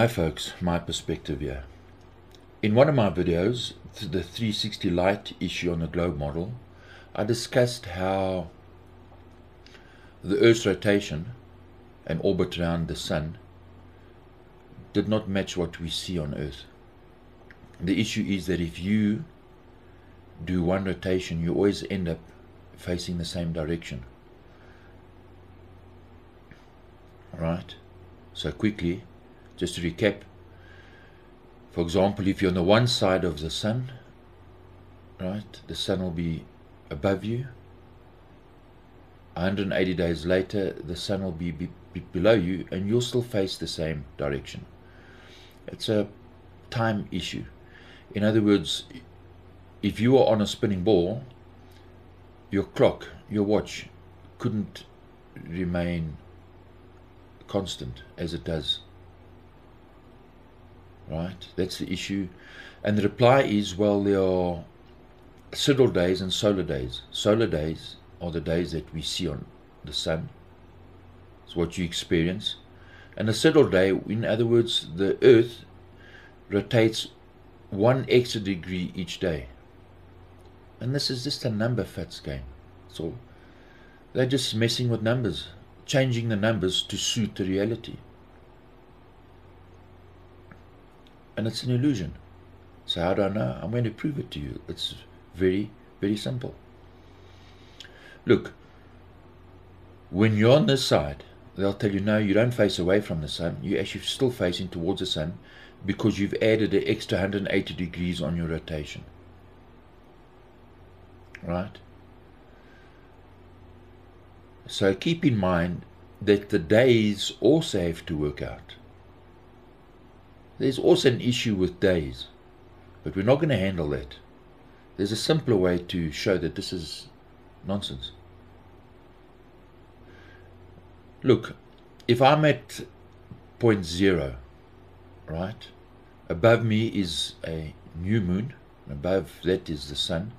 Hi folks, my perspective here. In one of my videos, the 360 light issue on the globe model, I discussed how the Earth's rotation and orbit around the Sun did not match what we see on Earth. The issue is that if you do one rotation, you always end up facing the same direction. Right? So quickly, just to recap, for example, if you're on the one side of the Sun, right, the Sun will be above you. 180 days later, the Sun will be below you, and you'll still face the same direction. It's a time issue. In other words, if you are on a spinning ball, your clock, your watch, couldn't remain constant as it does. Right? That's the issue. And the reply is, well, there are sidereal days and solar days. Solar days are the days that we see on the Sun. It's what you experience. And a sidereal day, in other words, the Earth rotates 1 extra degree each day. And this is just a number Futz game. So they're just messing with numbers, changing the numbers to suit the reality. And it's an illusion. So how do I know? I'm going to prove it to you. It's very, very simple. Look, when you're on this side, they'll tell you, no, you don't face away from the Sun. You're actually still facing towards the Sun because you've added an extra 180 degrees on your rotation. Right? So keep in mind that the days also have to work out. There's also an issue with days, but we're not going to handle that. There's a simpler way to show that this is nonsense. Look, if I'm at point 0, right, above me is a new moon, above that is the Sun,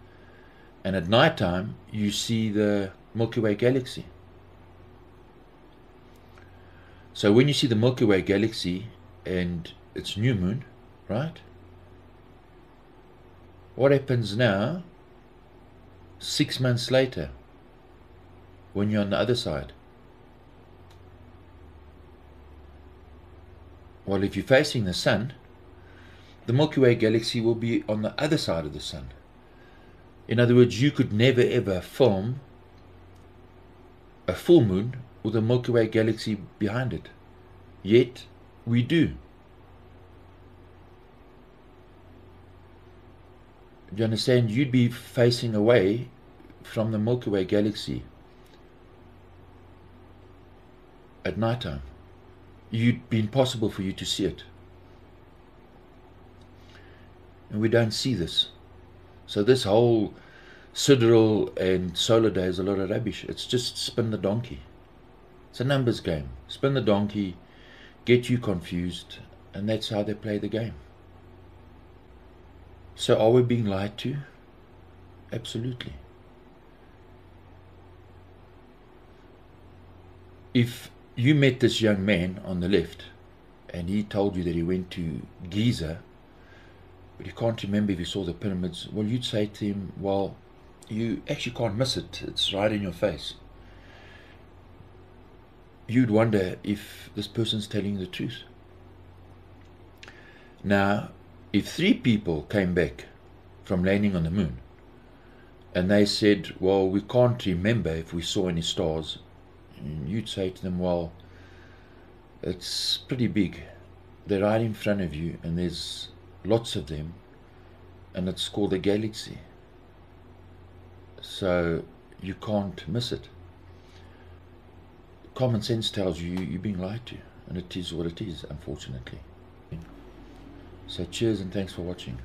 and at night time you see the Milky Way galaxy. So when you see the Milky Way galaxy and it's new moon, right? What happens now 6 months later when you're on the other side? Well, if you're facing the Sun, the Milky Way galaxy will be on the other side of the Sun. In other words, you could never ever film a full moon with a Milky Way galaxy behind it. Yet we do. Do you understand? You'd be facing away from the Milky Way galaxy at night time. It'd be impossible for you to see it. And we don't see this. So this whole sidereal and solar day is a lot of rubbish. It's just spin the donkey. It's a numbers game. Spin the donkey, get you confused, and that's how they play the game. So are we being lied to? Absolutely. If you met this young man on the left and he told you that he went to Giza, but you can't remember if you saw the pyramids, well, you'd say to him, well, you actually can't miss it. It's right in your face. You'd wonder if this person's telling the truth. Now, if 3 people came back from landing on the moon and they said, well, we can't remember if we saw any stars, and you'd say to them, well, it's pretty big. They're right in front of you and there's lots of them and it's called a galaxy. So you can't miss it. Common sense tells you you're being lied to, and it is what it is, unfortunately. So cheers and thanks for watching.